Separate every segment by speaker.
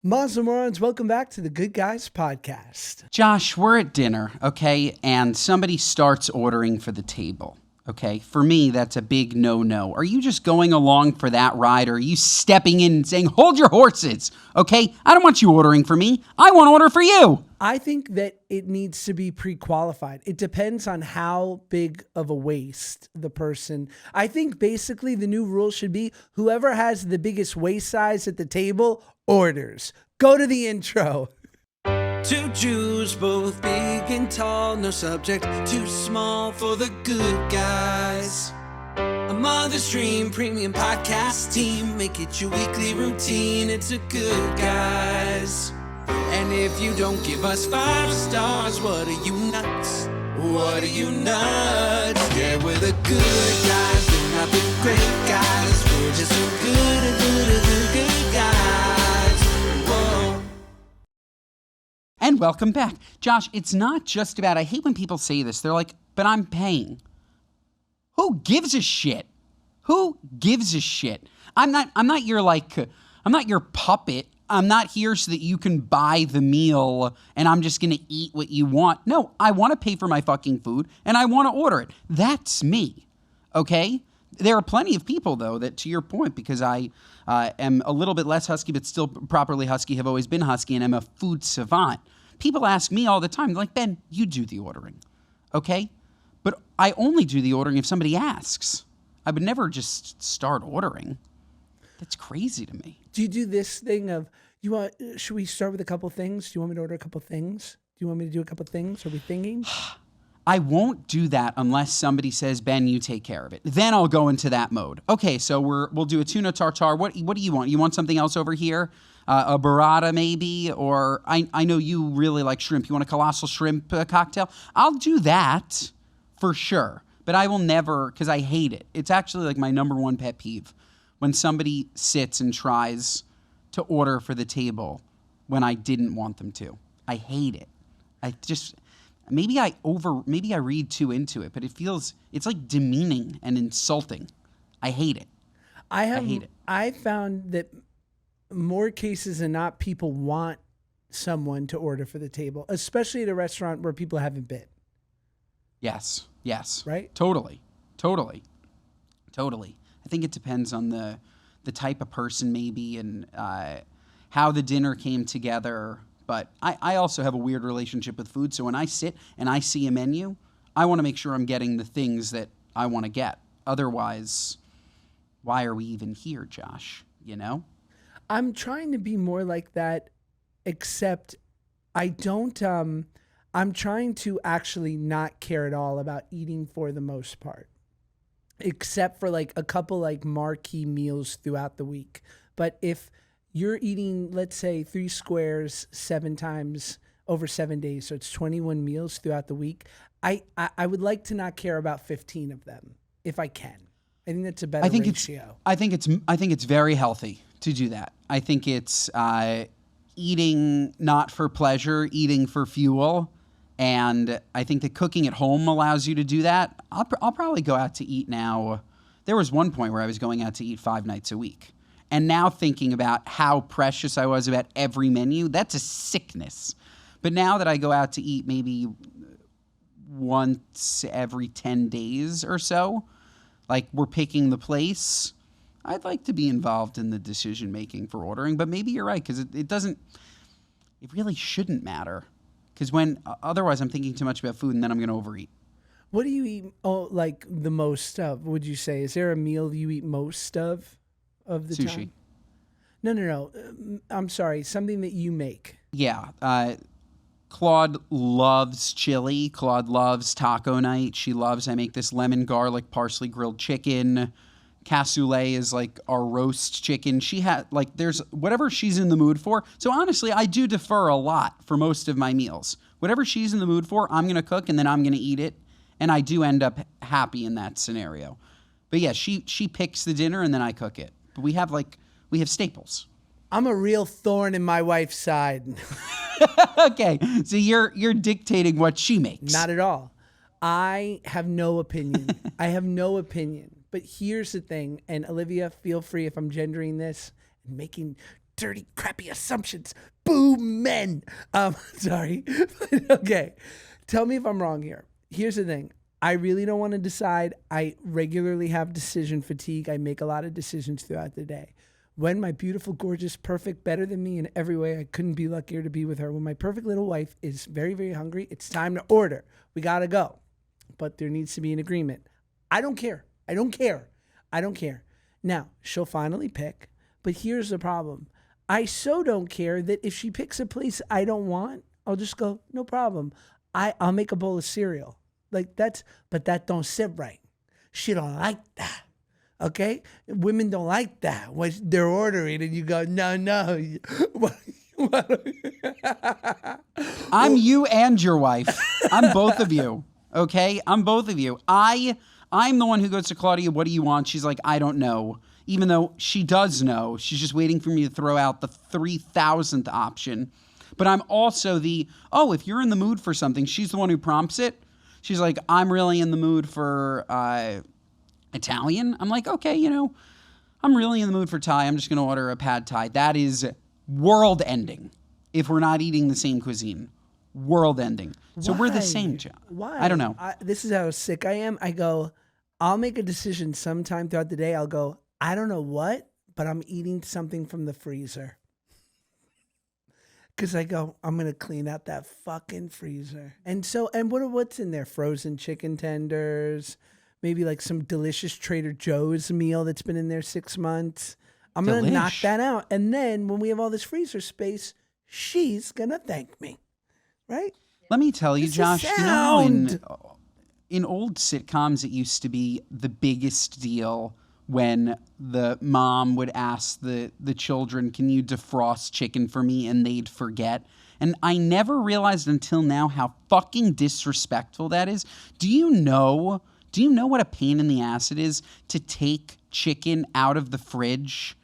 Speaker 1: Muslim morons, welcome back to the Good Guys Podcast.
Speaker 2: Josh, we're at dinner, okay? And somebody starts ordering for the table, okay? For me, that's a big no-no. Are you just going along for that ride, or are you stepping in and saying, hold your horses, okay? I don't want you ordering for me. I want to order for you.
Speaker 1: I think that it needs to be pre-qualified. It depends on how big of a waist the person. I think basically the new rule should be whoever has the biggest waist size at the table orders. Go to the intro.
Speaker 3: Two Jews, both big and tall, no subject too small for the good guys. A mother's dream, premium podcast team, make it your weekly routine, it's a Good Guys. And if you don't give us 5 stars, what are you nuts? What are you nuts? Yeah, we're the good guys, we're not the great guys, we're just so good and the good guys. Whoa.
Speaker 2: And welcome back. Josh, it's not just about, I hate when people say this. They're like, but I'm paying. Who gives a shit? Who gives a shit? I'm not your puppet. I'm not here so that you can buy the meal and I'm just going to eat what you want. No, I want to pay for my fucking food and I want to order it. That's me, okay? There are plenty of people, though, that, to your point, because I am a little bit less husky but still properly husky, have always been husky, and I'm a food savant. People ask me all the time, like, Ben, you do the ordering, okay? But I only do the ordering if somebody asks. I would never just start ordering. That's crazy to me.
Speaker 1: Do you do this thing of, should we start with a couple things? Do you want me to order a couple things? Do you want me to do a couple things? Are we thinking?
Speaker 2: I won't do that unless somebody says, Ben, you take care of it. Then I'll go into that mode. Okay, so we'll do a tuna tartare. What do you want? You want something else over here? A burrata maybe? Or I know you really like shrimp. You want a colossal shrimp cocktail? I'll do that for sure. But I will never, because I hate it. It's actually like my number one pet peeve. When somebody sits and tries to order for the table when I didn't want them to. I hate it. Maybe I read too into it, but it's like demeaning and insulting. I hate it. I hate it.
Speaker 1: I found that more cases than not, people want someone to order for the table, especially at a restaurant where people haven't been.
Speaker 2: Yes.
Speaker 1: Right?
Speaker 2: Totally. I think it depends on the type of person maybe and how the dinner came together. But I also have a weird relationship with food. So when I sit and I see a menu, I want to make sure I'm getting the things that I want to get. Otherwise, why are we even here, Josh? You know?
Speaker 1: I'm trying to be more like that, except I don't, I'm trying to actually not care at all about eating for the most part. Except for like a couple like marquee meals throughout the week. But if you're eating, let's say 3 squares 7 times over 7 days, so it's 21 meals throughout the week, I would like to not care about 15 of them if I can. I think that's a better ratio.
Speaker 2: I think it's very healthy to do that. I think it's eating not for pleasure, eating for fuel. And I think that cooking at home allows you to do that. I'll probably go out to eat now. There was one point where I was going out to eat 5 nights a week. And now thinking about how precious I was about every menu, that's a sickness. But now that I go out to eat maybe once every 10 days or so, like we're picking the place, I'd like to be involved in the decision making for ordering. But maybe you're right, because it really shouldn't matter. Because otherwise I'm thinking too much about food and then I'm going to overeat.
Speaker 1: What do you eat like the most of, would you say? Is there a meal you eat most of the
Speaker 2: Sushi.
Speaker 1: time? No. I'm sorry. Something that you make.
Speaker 2: Yeah. Claude loves chili. Claude loves taco night. I make this lemon garlic parsley grilled chicken. Cassoulet is like our roast chicken. She had there's whatever she's in the mood for. So honestly, I do defer a lot for most of my meals. Whatever she's in the mood for, I'm going to cook and then I'm going to eat it. And I do end up happy in that scenario. But yeah, she picks the dinner and then I cook it. But we have staples.
Speaker 1: I'm a real thorn in my wife's side.
Speaker 2: Okay. So you're dictating what she makes.
Speaker 1: Not at all. I have no opinion. But here's the thing, and Olivia, feel free if I'm gendering this and making dirty, crappy assumptions. Boo, men. Sorry. Okay. Tell me if I'm wrong here. Here's the thing. I really don't want to decide. I regularly have decision fatigue. I make a lot of decisions throughout the day. When my beautiful, gorgeous, perfect, better than me in every way, I couldn't be luckier to be with her. When my perfect little wife is very, very hungry, it's time to order. We got to go. But there needs to be an agreement. I don't care. I don't care. I don't care. Now, she'll finally pick. But here's the problem. I so don't care that if she picks a place I don't want, I'll just go, no problem. I'll make a bowl of cereal. Like but that don't sit right. She don't like that. Okay? Women don't like that when they're ordering and you go, no.
Speaker 2: I'm you and your wife. I'm both of you. Okay? I'm both of you. I'm the one who goes to Claudia, what do you want? She's like, I don't know. Even though she does know. She's just waiting for me to throw out the 3,000th option. But I'm also if you're in the mood for something, she's the one who prompts it. She's like, I'm really in the mood for Italian. I'm like, okay, I'm really in the mood for Thai. I'm just going to order a pad Thai. That is world ending if we're not eating the same cuisine. World ending. So we're the same, John.
Speaker 1: Why?
Speaker 2: I don't know.
Speaker 1: This is how sick I am. I go, I'll make a decision sometime throughout the day. I'll go, I don't know what, but I'm eating something from the freezer. Because I go, I'm going to clean out that fucking freezer. And what's in there? Frozen chicken tenders, maybe like some delicious Trader Joe's meal that's been in there 6 months. I'm going to knock that out. And then when we have all this freezer space, she's going to thank me. Right?
Speaker 2: Let me tell you, Josh, in old sitcoms, it used to be the biggest deal when the mom would ask the children, can you defrost chicken for me? And they'd forget. And I never realized until now how fucking disrespectful that is. Do you know what a pain in the ass it is to take chicken out of the fridge,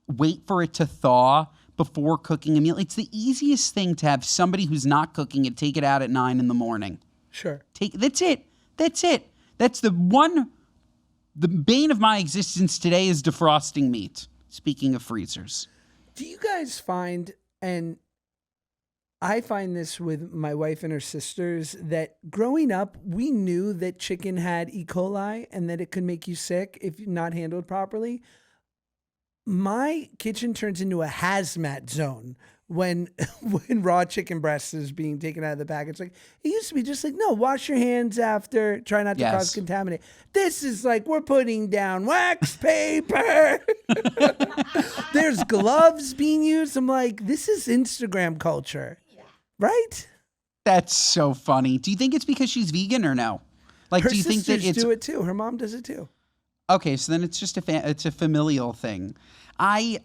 Speaker 2: wait for it to thaw before cooking a meal? It's the easiest thing to have somebody who's not cooking it take it out at 9 a.m.
Speaker 1: Sure.
Speaker 2: That's it. That's the bane of my existence today is defrosting meat. Speaking of freezers.
Speaker 1: Do you guys find, and I find this with my wife and her sisters, that growing up, we knew that chicken had E. coli and that it could make you sick if not handled properly. My kitchen turns into a hazmat zone when raw chicken breast is being taken out of the package. Like, it used to be just like, no, wash your hands after, try not to cross-contaminate. This is like, we're putting down wax paper. There's gloves being used. I'm like, this is Instagram culture, right?
Speaker 2: That's so funny. Do you think it's because she's vegan or no? Like,
Speaker 1: Her
Speaker 2: do you think that
Speaker 1: sisters do it too. Her mom does it too.
Speaker 2: Okay, so then it's just it's a familial thing. I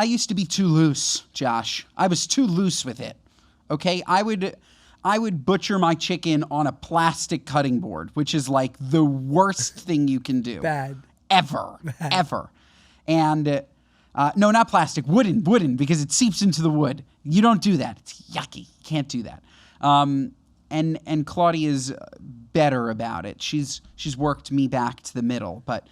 Speaker 2: used to be too loose, Josh. I was too loose with it. Okay, I would butcher my chicken on a plastic cutting board, which is like the worst thing you can do.
Speaker 1: Bad.
Speaker 2: Ever. And no, not plastic, wooden, because it seeps into the wood. You don't do that. It's yucky. You can't do that. And Claudia's better about it. She's worked me back to the middle, but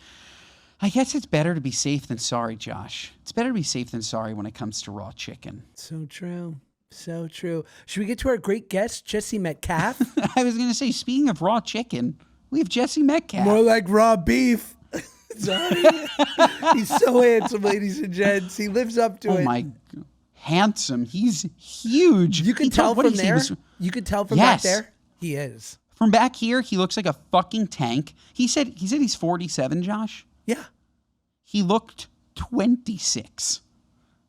Speaker 2: I guess it's better to be safe than sorry, Josh. It's better to be safe than sorry when it comes to raw chicken.
Speaker 1: So true. So true. Should we get to our great guest, Jesse Metcalfe?
Speaker 2: I was going to say, speaking of raw chicken, we have Jesse Metcalfe.
Speaker 1: More like raw beef. Sorry. He's so handsome, ladies and gents. He lives up to it.
Speaker 2: Oh my, handsome. He's huge.
Speaker 1: You can tell from there. You can tell from back there. He is.
Speaker 2: From back here, he looks like a fucking tank. He said he's 47, Josh.
Speaker 1: Yeah.
Speaker 2: He looked 26.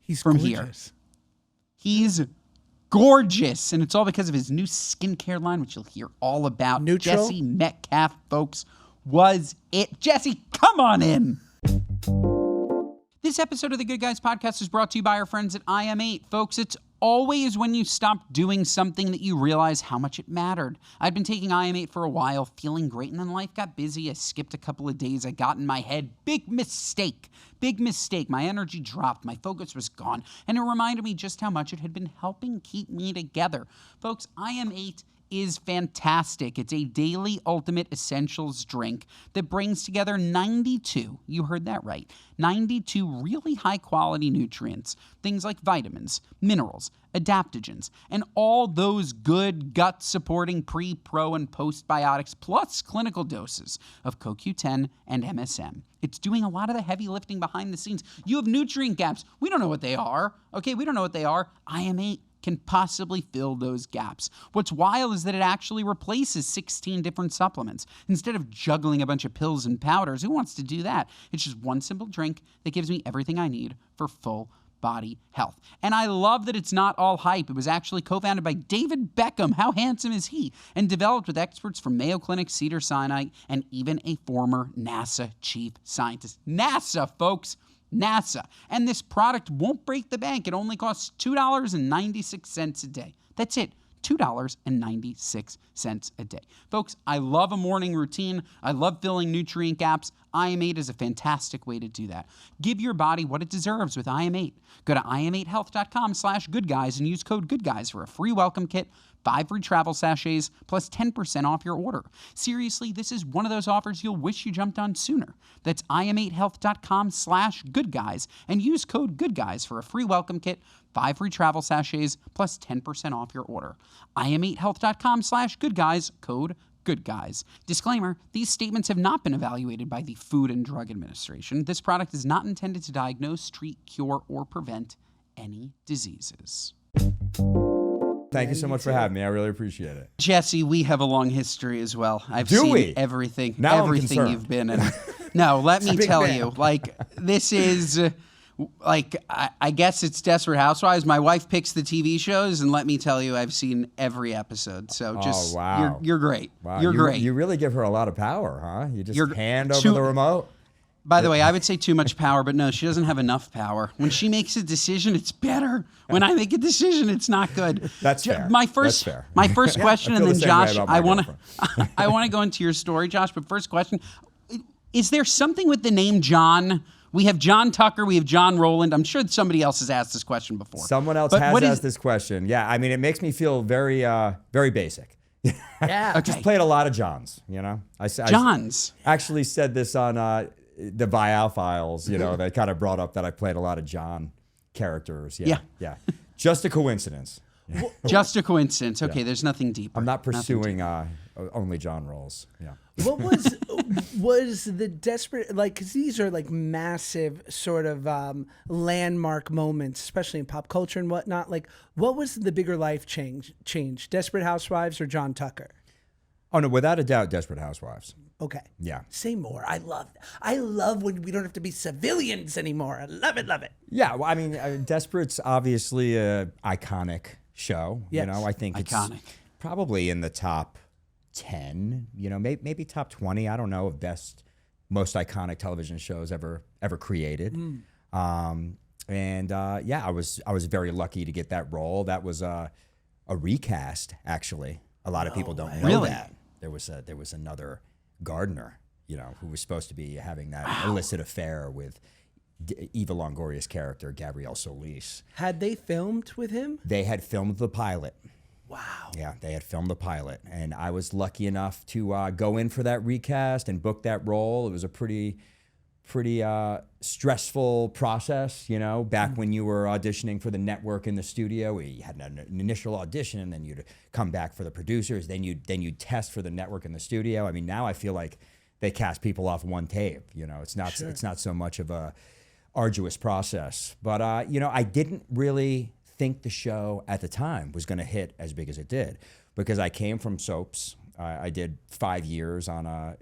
Speaker 1: He's
Speaker 2: from
Speaker 1: gorgeous.
Speaker 2: Here. He's gorgeous, and it's all because of his new skincare line, which you'll hear all about.
Speaker 1: Neutral.
Speaker 2: Jesse Metcalfe, folks, was it. Jesse, come on in. This episode of the Good Guys Podcast is brought to you by our friends at IM8. Folks, it's always when you stop doing something that you realize how much it mattered. I'd been taking IM8 for a while, feeling great, and then life got busy. I skipped a couple of days. I got in my head. Big mistake. My energy dropped. My focus was gone. And it reminded me just how much it had been helping keep me together. Folks, IM8 is fantastic. It's a daily ultimate essentials drink that brings together 92, you heard that right, 92 really high-quality nutrients, things like vitamins, minerals, adaptogens, and all those good gut-supporting pre, pro, and postbiotics, plus clinical doses of CoQ10 and MSM. It's doing a lot of the heavy lifting behind the scenes. You have nutrient gaps. We don't know what they are. Okay, we don't know what they are. IM8 can possibly fill those gaps. What's wild is that it actually replaces 16 different supplements. Instead of juggling a bunch of pills and powders, who wants to do that? It's just one simple drink that gives me everything I need for full body health. And I love that it's not all hype. It was actually co-founded by David Beckham. How handsome is he? And developed with experts from Mayo Clinic, Cedars-Sinai, and even a former NASA chief scientist. NASA, folks. NASA. And this product won't break the bank. It only costs $2.96 a day. That's it. $2.96 a day. Folks, I love a morning routine. I love filling nutrient gaps. IM8 is a fantastic way to do that. Give your body what it deserves with IM8. Go to im8health.com/goodguys and use code goodguys for a free welcome kit, 5 free travel sachets, plus 10% off your order. Seriously, this is one of those offers you'll wish you jumped on sooner. That's im8health.com/goodguys and use code goodguys for a free welcome kit, 5 free travel sachets, plus 10% off your order. im8health.com/goodguys, code goodguys. Disclaimer, these statements have not been evaluated by the Food and Drug Administration. This product is not intended to diagnose, treat, cure, or prevent any diseases.
Speaker 4: Thank you so much for having me. I really appreciate it.
Speaker 2: Jesse, we have a long history as well. I've
Speaker 4: Do
Speaker 2: seen
Speaker 4: we?
Speaker 2: everything,
Speaker 4: Now I'm
Speaker 2: everything
Speaker 4: concerned.
Speaker 2: you've been in. No, let me
Speaker 1: big
Speaker 2: tell
Speaker 1: fan.
Speaker 2: you, like, this is, like, I guess it's Desperate Housewives. My wife picks the TV shows, and let me tell you, I've seen every episode. So just,
Speaker 4: wow.
Speaker 2: you're great.
Speaker 4: Wow,
Speaker 2: You're great.
Speaker 4: You really give her a lot of power, huh? You just
Speaker 2: You're
Speaker 4: hand over
Speaker 2: too-
Speaker 4: the remote.
Speaker 2: By the way, I would say too much power, but no, she doesn't have enough power. When she makes a decision, it's better. When I make a decision, it's not good.
Speaker 4: That's fair.
Speaker 2: My first,
Speaker 4: That's fair.
Speaker 2: my first question,
Speaker 4: I
Speaker 2: and
Speaker 4: feel
Speaker 2: then
Speaker 4: the same way
Speaker 2: Josh,
Speaker 4: about my
Speaker 2: I want to,
Speaker 4: girlfriend.
Speaker 2: I want to go into your story, Josh. But first question: is there something with the name John? We have John Tucker, we have John Rowland. I'm sure somebody else has asked this question before.
Speaker 4: Someone else
Speaker 2: But
Speaker 4: has
Speaker 2: what is-
Speaker 4: asked this question. Yeah, I mean, it makes me feel very, very basic.
Speaker 1: Yeah.
Speaker 2: Okay.
Speaker 4: Just played a lot of Johns, you know? I
Speaker 2: Johns.
Speaker 4: actually said this on the Vial Files, you know, they kind of brought up that I played a lot of John characters.
Speaker 2: Yeah.
Speaker 4: Yeah. Just a coincidence.
Speaker 2: Just a coincidence. Okay, there's nothing deeper.
Speaker 4: I'm not
Speaker 2: Nothing
Speaker 4: pursuing only John roles. Yeah.
Speaker 1: What was the desperate, like, because these are like massive sort of landmark moments, especially in pop culture and whatnot. Like, what was the bigger life change? Desperate Housewives or John Tucker?
Speaker 4: Oh, no, without a doubt, Desperate Housewives.
Speaker 1: Okay.
Speaker 4: Yeah.
Speaker 1: Say more. I love when we don't have to be civilians anymore. I love it, love it.
Speaker 4: Yeah, well, I mean, Desperate's obviously a iconic show.
Speaker 1: Yes.
Speaker 4: You know, I think
Speaker 2: Iconic.
Speaker 4: it's probably in the top 10, you know, maybe top 20, I don't know, of most iconic television shows ever created. Yeah, I was very lucky to get that role. That was a recast, actually. A lot of people don't know
Speaker 2: Really?
Speaker 4: that. There was another Gardner, you know, who was supposed to be having that illicit affair with Eva Longoria's character, Gabrielle Solis.
Speaker 1: Had they filmed with him?
Speaker 4: They had filmed the pilot.
Speaker 1: Wow.
Speaker 4: Yeah, they had filmed the pilot, and I was lucky enough to go in for that recast and book that role. It was a pretty stressful process, you know, back when you were auditioning for the network in the studio. You had an initial audition, and then you'd come back for the producers. Then you'd test for the network in the studio. I mean, now I feel like they cast people off one tape. You know, it's not so much of a arduous process. But you know, I didn't really think the show at the time was going to hit as big as it did, because I came from soaps. I did 5 years on a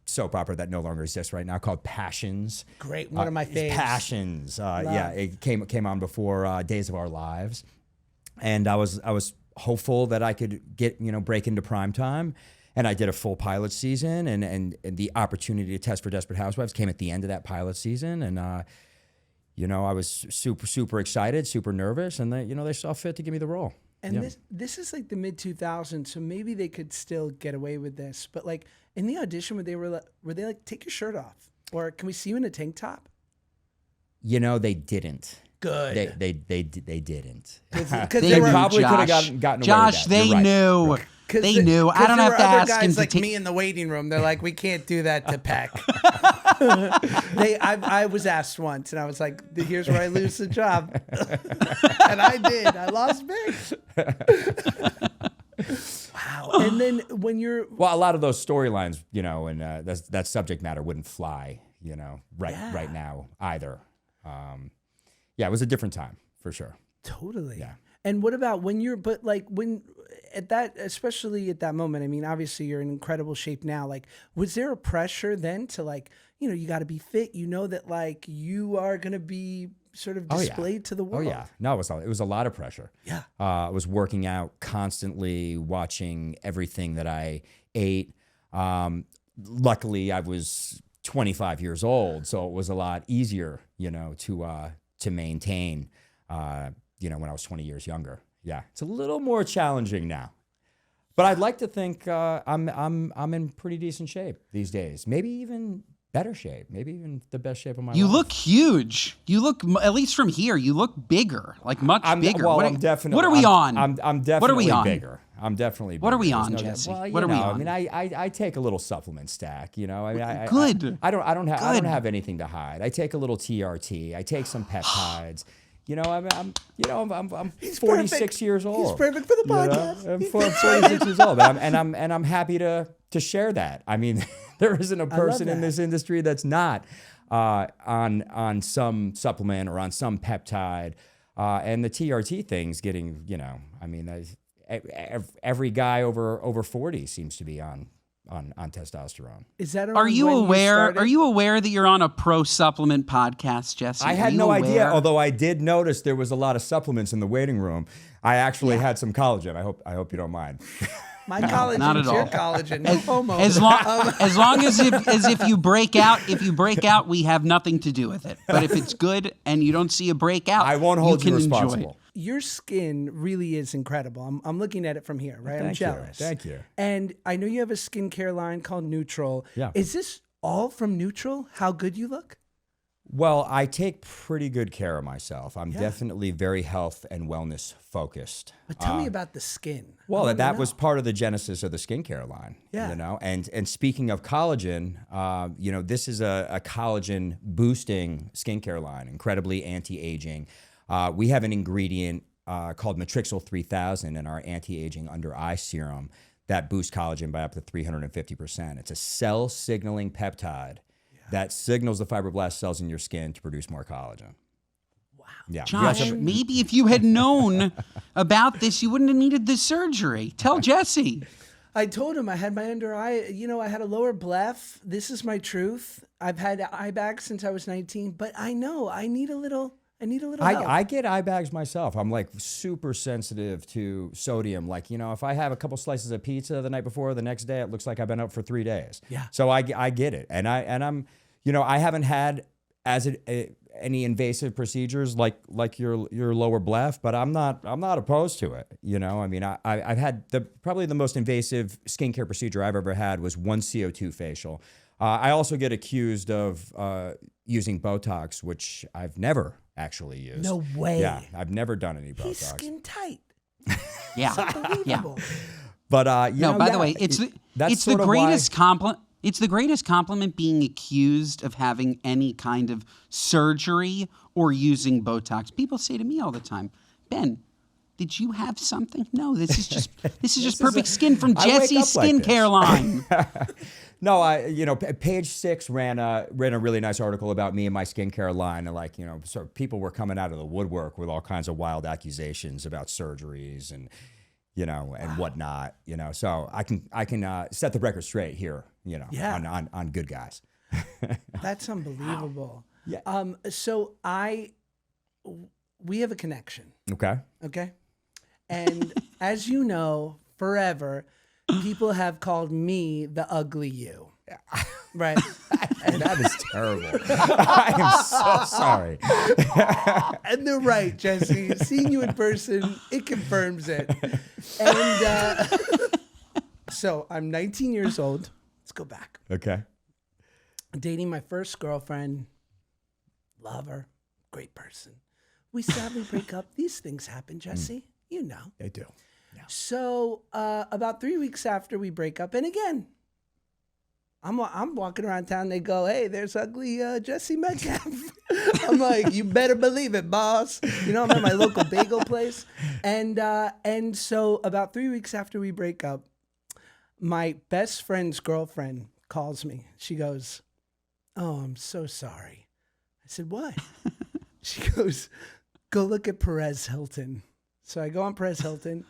Speaker 4: soap opera that no longer exists right now called Passions.
Speaker 1: Great, one of my faves.
Speaker 4: Passions. Yeah, it came on before Days of Our Lives, and I was hopeful that I could break into primetime. And I did a full pilot season, and the opportunity to test for Desperate Housewives came at the end of that pilot season, and I was super excited, super nervous, and they saw fit to give me the role.
Speaker 1: And this is like the mid 2000s, so maybe they could still get away with this. But like in the audition, were they like, take your shirt off, or can we see you in a tank top?
Speaker 4: They didn't.
Speaker 1: Good.
Speaker 4: They didn't.
Speaker 1: Because
Speaker 2: They knew,
Speaker 4: probably could have
Speaker 2: Josh.
Speaker 4: gotten away
Speaker 2: Josh,
Speaker 4: with that.
Speaker 2: they
Speaker 4: You're right.
Speaker 2: knew. They knew. I don't have to
Speaker 1: other
Speaker 2: ask
Speaker 1: guys
Speaker 2: him to
Speaker 1: like
Speaker 2: take.
Speaker 1: me in the waiting room. They're like, we can't do that to Peck. I was asked once, and I was like, here's where I lose the job. And I did. I lost big. Wow. And then when you're
Speaker 4: Well, a lot of those storylines, and that subject matter wouldn't fly, right now either. Yeah, it was a different time for sure.
Speaker 1: totally.
Speaker 4: Yeah.
Speaker 1: And what about when you're, but like when at that, especially at that moment, I mean, obviously you're in incredible shape now. Like, was there a pressure then to like, you got to be fit, that like you are going to be sort of displayed to the world?
Speaker 4: Oh yeah. No, it was a lot of pressure.
Speaker 1: Yeah.
Speaker 4: I was working out constantly, watching everything that I ate. Luckily I was 25 years old, so it was a lot easier, to maintain, when I was 20 years younger. Yeah. It's a little more challenging now. But I'd like to think I'm in pretty decent shape these days. Maybe even better shape. Maybe even the best shape of my life.
Speaker 2: You look huge. You look, at least from here, you look bigger, like much bigger.
Speaker 4: Well,
Speaker 2: what,
Speaker 4: I'm definitely.
Speaker 2: What are we on?
Speaker 4: I'm definitely
Speaker 2: What are we on?
Speaker 4: bigger. I'm definitely bigger.
Speaker 2: What are we
Speaker 4: There's
Speaker 2: on,
Speaker 4: no doubt.
Speaker 2: Jesse?
Speaker 4: Well,
Speaker 2: What are we on?
Speaker 4: I mean, I take a little supplement stack.
Speaker 2: Good.
Speaker 4: I don't have anything to hide. I take a little TRT. I take some peptides. I'm 46
Speaker 1: perfect.
Speaker 4: years old.
Speaker 1: He's perfect for the podcast.
Speaker 4: I'm 46 years old, and I'm happy to share that. I mean, there isn't a person in this industry that's not on some supplement or on some peptide, and the TRT thing's getting. Every guy over 40 seems to be on testosterone.
Speaker 1: Is that
Speaker 2: Are you
Speaker 1: when
Speaker 2: aware?
Speaker 1: started?
Speaker 2: Are you aware that you're on a pro supplement podcast, Jesse?
Speaker 4: I had no idea, although I did notice there was a lot of supplements in the waiting room. I actually had some collagen. I hope you don't mind.
Speaker 1: My collagen,
Speaker 2: not at
Speaker 1: your
Speaker 2: all.
Speaker 1: collagen, no homo.
Speaker 2: As long as if you break out, we have nothing to do with it. But if it's good and you don't see a breakout,
Speaker 4: I won't hold you
Speaker 2: can enjoy
Speaker 4: responsible.
Speaker 2: it.
Speaker 1: Your skin really is incredible. I'm looking at it from here, right? I'm
Speaker 4: Thank you.
Speaker 1: jealous.
Speaker 4: Thank you.
Speaker 1: And I know you have a skincare line called Neutral.
Speaker 4: Yeah.
Speaker 1: Is this all from Neutral? How good you look?
Speaker 4: Well, I take pretty good care of myself. I'm definitely very health and wellness focused.
Speaker 1: But tell me about the skin.
Speaker 4: Well,
Speaker 1: I
Speaker 4: that
Speaker 1: wanna
Speaker 4: was
Speaker 1: know.
Speaker 4: part of the genesis of the skincare line.
Speaker 1: Yeah.
Speaker 4: And speaking of collagen, this is a collagen boosting skincare line, incredibly anti-aging. We have an ingredient called Matrixyl 3000 in our anti-aging under eye serum that boosts collagen by up to 350%. It's a cell signaling peptide that signals the fibroblast cells in your skin to produce more collagen.
Speaker 1: Wow.
Speaker 4: Yeah.
Speaker 2: Josh, maybe if you had known about this, you wouldn't have needed the surgery. Tell Jesse.
Speaker 1: I told him I had my under eye, I had a lower bleph. This is my truth. I've had eye bags since I was 19, but I know I need a little help.
Speaker 4: I get eye bags myself. I'm like super sensitive to sodium. Like, if I have a couple slices of pizza the night before, the next day, it looks like I've been up for 3 days.
Speaker 1: Yeah.
Speaker 4: So I get it. And I'm, I haven't had any invasive procedures like your lower bleph, but I'm not opposed to it. I mean, I've had probably the most invasive skincare procedure I've ever had was one CO2 facial. I also get accused of using Botox, which I've never actually used.
Speaker 1: No way.
Speaker 4: Yeah, I've never done any Botox.
Speaker 1: He's skin tight.
Speaker 2: Yeah.
Speaker 1: Unbelievable.
Speaker 4: But
Speaker 2: By the way, it's the greatest compliment. It's the greatest compliment being accused of having any kind of surgery or using Botox. People say to me all the time, Ben, did you have something? No, this is just perfect skin from
Speaker 4: I wake
Speaker 2: Jesse's
Speaker 4: up like
Speaker 2: skincare line.
Speaker 4: No, Page 6 ran a really nice article about me and my skincare line, and sort of people were coming out of the woodwork with all kinds of wild accusations about surgeries and whatnot. So I can set the record straight here. On good guys.
Speaker 1: That's unbelievable.
Speaker 4: Yeah.
Speaker 1: So we have a connection.
Speaker 4: Okay.
Speaker 1: And as you know, forever, people have called me the ugly you. Right.
Speaker 4: That is terrible. I am so sorry.
Speaker 1: And they're right, Jesse. Seeing you in person, it confirms it. And so I'm 19 years old. Let's go back.
Speaker 4: Okay.
Speaker 1: Dating my first girlfriend. Love her. Great person. we sadly break up. These things happen, Jesse. You know.
Speaker 4: They do. Yeah.
Speaker 1: So about 3 weeks after we break up, and again, I'm walking around town. They go, "Hey, there's ugly Jesse Metcalfe." I'm like, "You better believe it, boss." You know, I'm at my local bagel place, and so about 3 weeks after we break up, my best friend's girlfriend calls me. She goes, "Oh, I'm so sorry." I said, "What?" She goes, "Go look at Perez Hilton." So I go on Perez Hilton,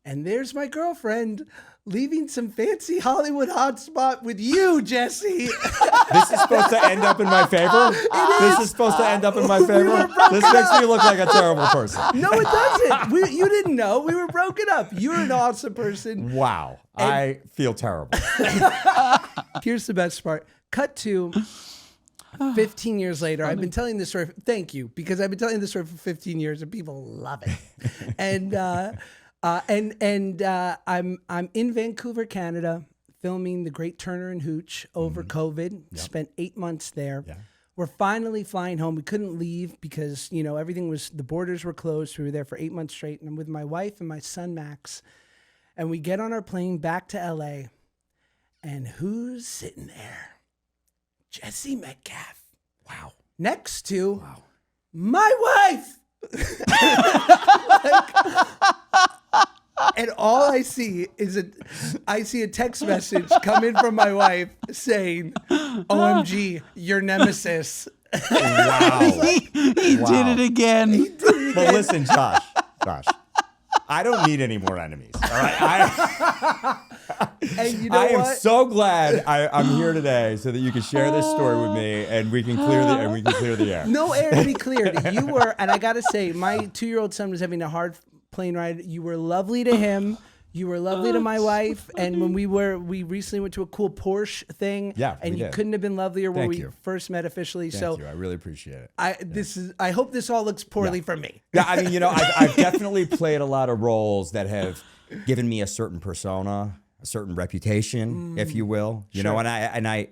Speaker 1: and there's my girlfriend leaving some fancy Hollywood hotspot with you, Jesse.
Speaker 4: This is supposed to end up in my favor? This is supposed to end up in my favor? This makes me look like a terrible person.
Speaker 1: No, it doesn't. You didn't know. We were broken up. You're an awesome person.
Speaker 4: Wow. I feel terrible.
Speaker 1: Here's the best part. Cut to 15 years later. I've been telling this story. Thank you, because I've been telling this story for 15 years and people love it. And I'm in Vancouver, Canada, filming The Great Turner and Hooch over COVID. Spent 8 months there.
Speaker 4: Yeah.
Speaker 1: We're finally flying home. We couldn't leave because, you know, the borders were closed. We were there for 8 months straight. And I'm with my wife and my son, Max. And we get on our plane back to LA. And who's sitting there? Jesse Metcalfe.
Speaker 4: Wow.
Speaker 1: Next to my wife. And all I see is a text message come in from my wife saying, "OMG, your nemesis."
Speaker 4: Wow.
Speaker 2: He did it again.
Speaker 4: But listen, Josh, I don't need any more enemies. All right.
Speaker 1: And you know
Speaker 4: I am
Speaker 1: what?
Speaker 4: so glad I'm here today so that you can share this story with me and we can clear the air.
Speaker 1: No air to be cleared. You were, and I gotta say, my 2-year-old son was having a hard plane ride. You were lovely to him. You were lovely to my wife. And when we recently went to a cool Porsche thing.
Speaker 4: Yeah,
Speaker 1: and
Speaker 4: we
Speaker 1: you
Speaker 4: did.
Speaker 1: couldn't have been lovelier when
Speaker 4: Thank
Speaker 1: we
Speaker 4: you.
Speaker 1: first met officially.
Speaker 4: Thank you. I really appreciate it.
Speaker 1: I hope this all looks poorly for me.
Speaker 4: Yeah, I mean, you know, I've definitely played a lot of roles that have given me a certain persona, a certain reputation, if you will. You know, and I,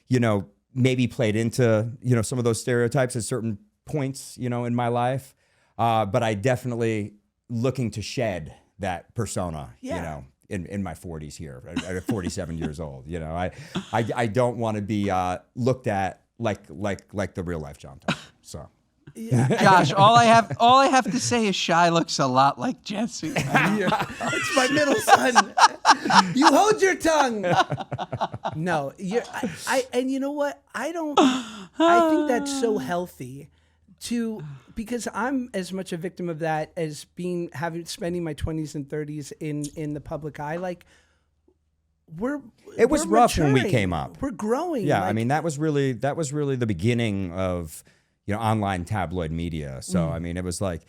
Speaker 4: you know, maybe played into, you know, some of those stereotypes at certain points, you know, in my life. But I definitely looking to shed that persona, you know, in my 40s here, at 47 years old. You know, I don't want to be looked at like the real life John Tucker. So.
Speaker 2: Josh, all I have to say is Shy looks a lot like Jesse.
Speaker 1: It's my middle son. You hold your tongue. No, and you know what? I think that's so healthy because I'm as much a victim of that as spending my 20s and 30s in the public eye. Like
Speaker 4: It was rough when we came up.
Speaker 1: We're growing.
Speaker 4: Yeah,
Speaker 1: like,
Speaker 4: I mean that was really the beginning of, you know, online tabloid media. So I mean, it was like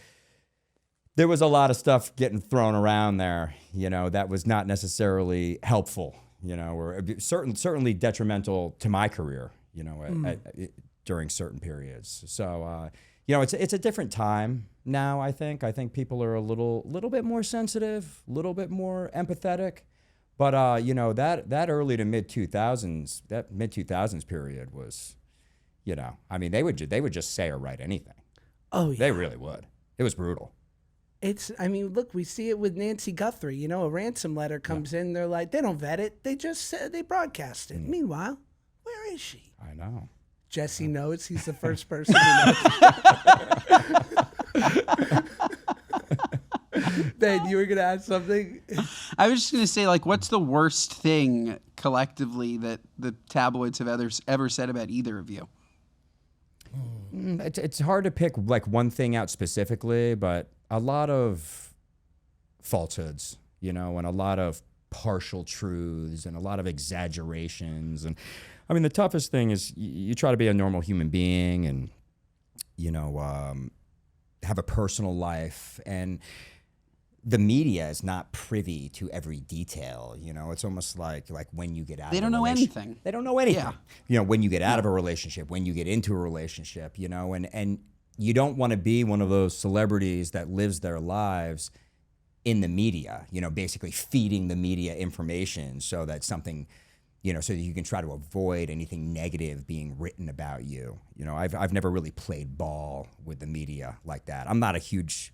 Speaker 4: there was a lot of stuff getting thrown around there, you know, that was not necessarily helpful, you know, or certainly detrimental to my career, you know, during certain periods. So you know, it's a different time now. I think people are a little bit more sensitive, a little bit more empathetic. But you know, that early to mid 2000s period was, you know, I mean, they would just say or write anything.
Speaker 1: Oh yeah,
Speaker 4: They really would. It was brutal.
Speaker 1: I mean, look, we see it with Nancy Guthrie. You know, a ransom letter comes in. They're like, they don't vet it. They just they broadcast it. Meanwhile, where is she?
Speaker 4: I know.
Speaker 1: Jesse knows. He's the first person who knows. Ben, you were going to add something?
Speaker 2: I was just going to say, like, what's the worst thing collectively that the tabloids have ever said about either of you?
Speaker 4: It's hard to pick like one thing out specifically, but a lot of falsehoods, you know, and a lot of partial truths and a lot of exaggerations. And I mean, the toughest thing is you try to be a normal human being and, you know, have a personal life, and the media is not privy to every detail. You know, it's almost like when you get out
Speaker 2: They
Speaker 4: of a
Speaker 2: don't know
Speaker 4: relationship-
Speaker 2: anything.
Speaker 4: They don't know anything.
Speaker 2: Yeah.
Speaker 4: You know, when you get out of a relationship, when you get into a relationship, you know, and you don't want to be one of those celebrities that lives their lives in the media, you know, basically feeding the media information so that something, so that you can try to avoid anything negative being written about you. I've never really played ball with the media like that. I'm not a huge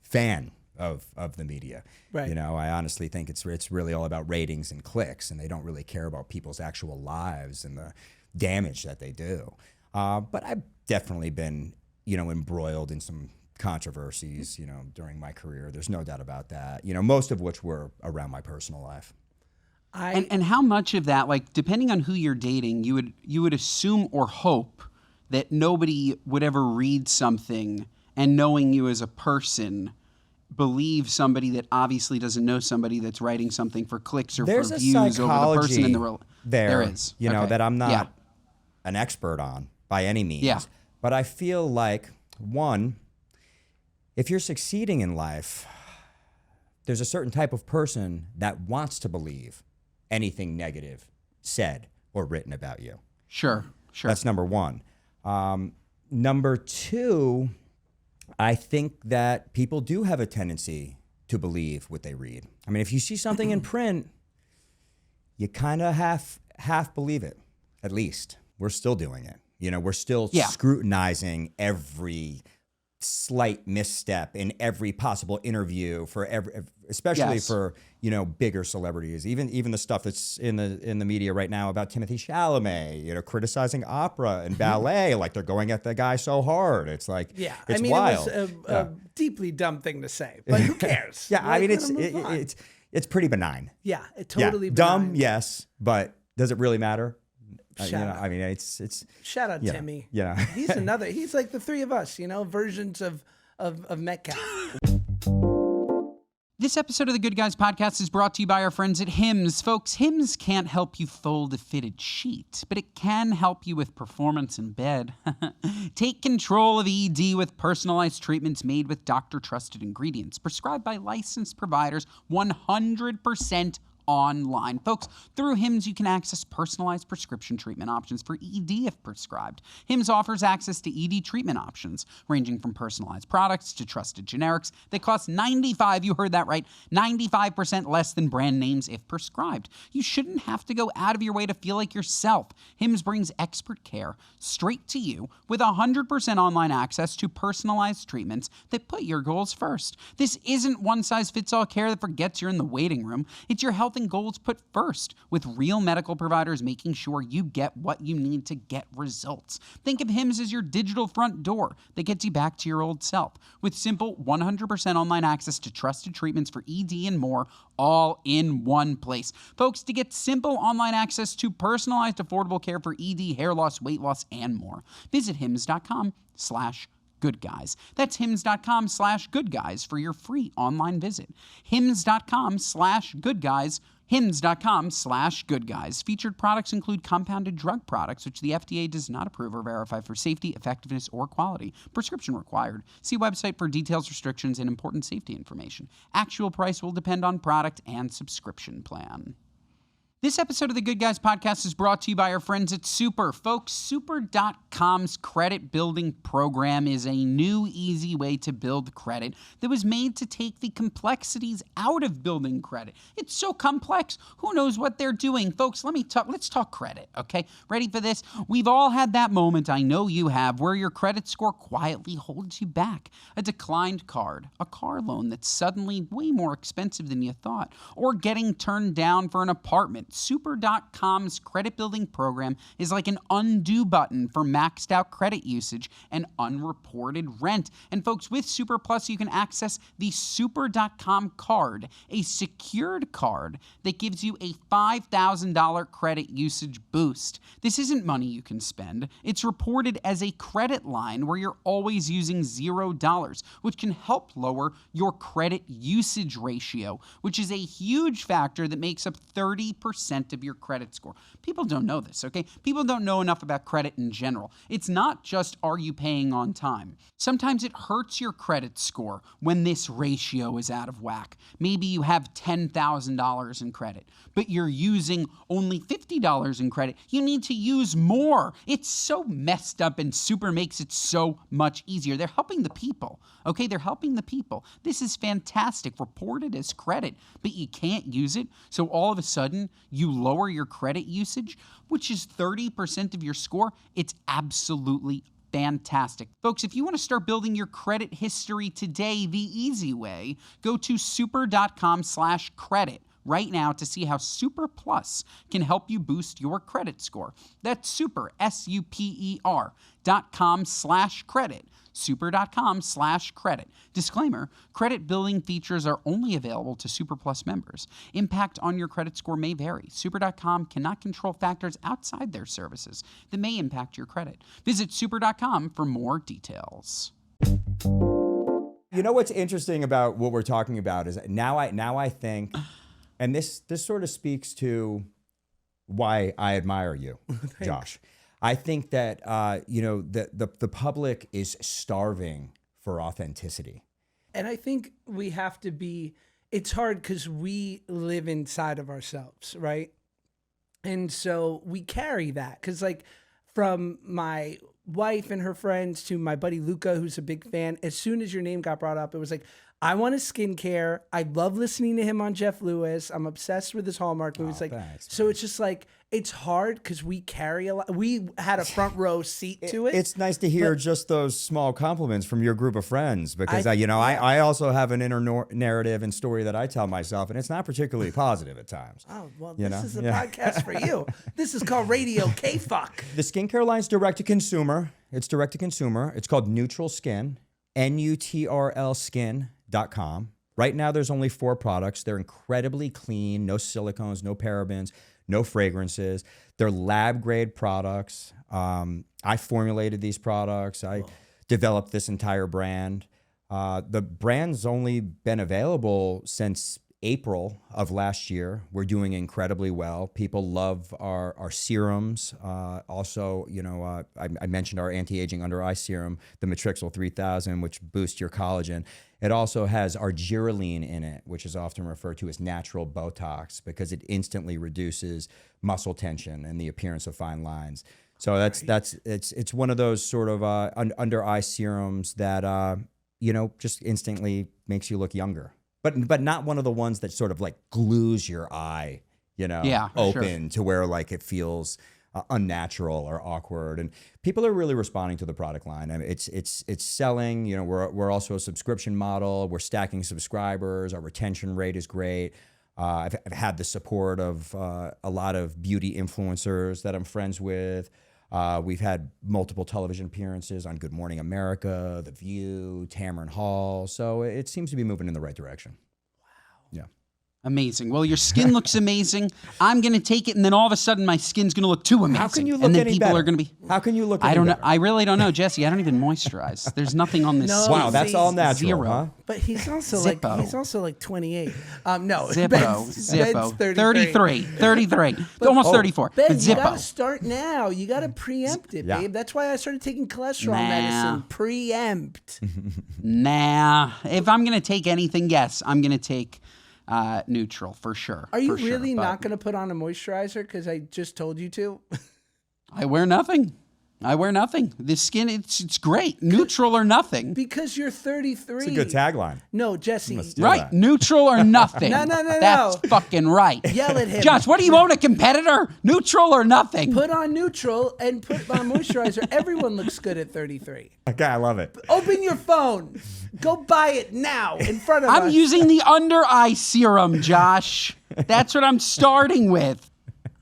Speaker 4: fan of the media.
Speaker 1: Right.
Speaker 4: I honestly think it's really all about ratings and clicks, and they don't really care about people's actual lives and the damage that they do. But I've definitely been, embroiled in some controversies, during my career. There's no doubt about that. Most of which were around my personal life.
Speaker 2: And how much of that, like, depending on who you're dating, you would assume or hope that nobody would ever read something and, knowing you as a person, believe somebody that obviously doesn't know somebody that's writing something for clicks or
Speaker 4: There's
Speaker 2: for
Speaker 4: a
Speaker 2: views over the person in the role.
Speaker 4: there
Speaker 2: is.
Speaker 4: that I'm not
Speaker 2: Yeah.
Speaker 4: an expert on by any means.
Speaker 2: Yeah.
Speaker 4: But I feel like, one, if you're succeeding in life, there's a certain type of person that wants to believe anything negative said or written about you.
Speaker 2: Sure.
Speaker 4: That's number one. Number two, I think that people do have a tendency to believe what they read. I mean, if you see something in print, you kind of half believe it, at least. We're still doing it. We're still scrutinizing every slight misstep in every possible interview especially for bigger celebrities, even the stuff that's in the media right now about Timothée Chalamet, criticizing opera and ballet, like they're going at the guy so hard. It's like, it's wild.
Speaker 1: It was a deeply dumb thing to say, but who cares?
Speaker 4: It's pretty benign.
Speaker 1: Yeah, it totally
Speaker 4: dumb,
Speaker 1: benign.
Speaker 4: yes, but does it really matter?
Speaker 1: Shout out.
Speaker 4: It's
Speaker 1: Shout out Timmy.
Speaker 4: Yeah.
Speaker 1: He's like the three of us, versions of Metcalfe.
Speaker 2: This episode of the Good Guys podcast is brought to you by our friends at Hims. Folks, Hims can't help you fold a fitted sheet, but it can help you with performance in bed. Take control of ED with personalized treatments made with doctor-trusted ingredients, prescribed by licensed providers, 100% online. Folks, through Hims, you can access personalized prescription treatment options for ED if prescribed. Hims offers access to ED treatment options, ranging from personalized products to trusted generics that cost 95% less than brand names if prescribed. You shouldn't have to go out of your way to feel like yourself. Hims brings expert care straight to you with 100% online access to personalized treatments that put your goals first. This isn't one-size-fits-all care that forgets you're in the waiting room. It's your health and goals put first, with real medical providers making sure you get what you need to get results. Think of Hims as your digital front door that gets you back to your old self. With simple 100% online access to trusted treatments for ED and more, all in one place. Folks, to get simple online access to personalized, affordable care for ED, hair loss, weight loss, and more, visit hims.com/goodguys. That's hims.com/goodguys for your free online visit. hims.com/goodguys. hims.com/goodguys. Featured products include compounded drug products, which the FDA does not approve or verify for safety, effectiveness, or quality. Prescription required. See website for details, restrictions, and important safety information. Actual price will depend on product and subscription plan. This episode of the Good Guys podcast is brought to you by our friends at Super. Folks, Super.com's credit building program is a new, easy way to build credit that was made to take the complexities out of building credit. It's so complex. Who knows what they're doing? Folks, let's talk credit, okay? Ready for this? We've all had that moment, I know you have, where your credit score quietly holds you back. A declined card, a car loan that's suddenly way more expensive than you thought, or getting turned down for an apartment. Super.com's credit building program is like an undo button for maxed out credit usage and unreported rent. And folks, with Super Plus, you can access the Super.com card, a secured card that gives you a $5,000 credit usage boost. This isn't money you can spend. It's reported as a credit line where you're always using $0, which can help lower your credit usage ratio, which is a huge factor that makes up 30% of your credit score. People don't know this, okay? People don't know enough about credit in general. It's not just, are you paying on time? Sometimes it hurts your credit score when this ratio is out of whack. Maybe you have $10,000 in credit, but you're using only $50 in credit. You need to use more. It's so messed up, and Super makes it so much easier. They're helping the people, okay? They're helping the people. This is fantastic. Reported as credit, but you can't use it. So all of a sudden, you lower your credit usage, which is 30% of your score, it's absolutely fantastic. Folks, if you want to start building your credit history today the easy way, go to super.com/credit right now to see how Super Plus can help you boost your credit score. That's super, super.com/credit. super.com/credit. Disclaimer, credit building features are only available to Super Plus members. Impact on your credit score may vary. Super.com cannot control factors outside their services that may impact your credit. Visit super.com for more details.
Speaker 4: You know what's interesting about what we're talking about is now I think, and this sort of speaks to why I admire you, Josh. I think that the public is starving for authenticity.
Speaker 1: And I think we have to be, it's hard because we live inside of ourselves, right? And so we carry that. Because like from my wife and her friends to my buddy Luca, who's a big fan, as soon as your name got brought up, it was like, I want a skincare. I love listening to him on Jeff Lewis. I'm obsessed with his Hallmark movies. So it's just like, it's hard because we carry a lot. We had a front row seat to it.
Speaker 4: It's nice to hear just those small compliments from your group of friends because I also have an inner narrative and story that I tell myself, and it's not particularly positive at times.
Speaker 1: Oh, well, this is a podcast for you. This is called Radio K-Fuck.
Speaker 4: The skincare line's direct to consumer. It's direct to consumer. It's called Neutral Skin, NUTRL Skin.com. Right now, there's only 4 products. They're incredibly clean, no silicones, no parabens, no fragrances. They're lab-grade products. I formulated these products. I developed this entire brand. The brand's only been available since April of last year. We're doing incredibly well. People love our serums. Also, I mentioned our anti-aging under-eye serum, the Matrixyl 3000, which boosts your collagen. It also has argireline in it, which is often referred to as natural Botox because it instantly reduces muscle tension and the appearance of fine lines. So it's one of those sort of under-eye serums that just instantly makes you look younger. But not one of the ones that sort of like glues your eye, open to where like it feels unnatural or awkward. And people are really responding to the product line. I mean, it's selling. We're also a subscription model. We're stacking subscribers. Our retention rate is great. I've had the support of a lot of beauty influencers that I'm friends with. We've had multiple television appearances on Good Morning America, The View, Tamron Hall. So it seems to be moving in the right direction. Wow. Yeah.
Speaker 2: Amazing. Well, your skin looks amazing. I'm going to take it, and then all of a sudden, my skin's going to look too amazing.
Speaker 4: How can you look
Speaker 2: and then
Speaker 4: any
Speaker 2: people
Speaker 4: better?
Speaker 2: Are going to be.
Speaker 4: How can you look?
Speaker 2: I don't know.
Speaker 4: Better?
Speaker 2: I really don't know, Jesse. I don't even moisturize. There's nothing on this.
Speaker 1: No,
Speaker 2: skin.
Speaker 4: Wow, that's all natural,
Speaker 2: Zero.
Speaker 4: huh?
Speaker 1: But he's also like 28. No,
Speaker 2: Zippo.
Speaker 1: Ben's 33.
Speaker 2: 33. Almost 34.
Speaker 1: Ben,
Speaker 2: But
Speaker 1: you
Speaker 2: Zippo.
Speaker 1: gotta start now. You gotta preempt it, babe. That's why I started taking cholesterol medicine. Preempt.
Speaker 2: Nah. If I'm going to take anything, yes, I'm going to take neutral for sure.
Speaker 1: Are you
Speaker 2: for
Speaker 1: really
Speaker 2: sure,
Speaker 1: not gonna put on a moisturizer because I just told you to?
Speaker 2: I wear nothing. The skin, it's great. Neutral or nothing.
Speaker 1: Because you're 33.
Speaker 4: It's a good tagline.
Speaker 1: No, Jesse.
Speaker 2: Right.
Speaker 4: That.
Speaker 2: Neutral or nothing.
Speaker 1: No.
Speaker 2: That's fucking right.
Speaker 1: Yell at him.
Speaker 2: Josh, what do you own, a competitor? Neutral or nothing?
Speaker 1: Put on neutral and put on moisturizer. Everyone looks good at 33.
Speaker 4: Okay, I love it.
Speaker 1: Open your phone. Go buy it now in front of us.
Speaker 2: I'm using the under eye serum, Josh. That's what I'm starting with.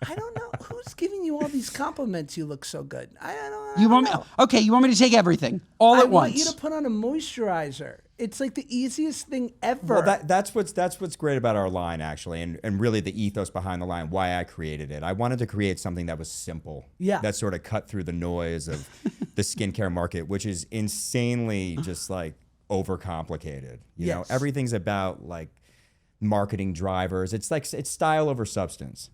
Speaker 1: I don't know. Who's giving you all these compliments? You look so good. I don't
Speaker 2: You want me?
Speaker 1: know.
Speaker 2: Okay, you want me to take everything all at
Speaker 1: I want
Speaker 2: once?
Speaker 1: you to put on a moisturizer. It's like the easiest thing ever.
Speaker 4: Well, that's what's great about our line, actually, and really the ethos behind the line, why I created it. I wanted to create something that was simple.
Speaker 1: Yeah.
Speaker 4: That sort of cut through the noise of the skincare market, which is insanely just like overcomplicated. You know, everything's about like marketing drivers. It's style over substance,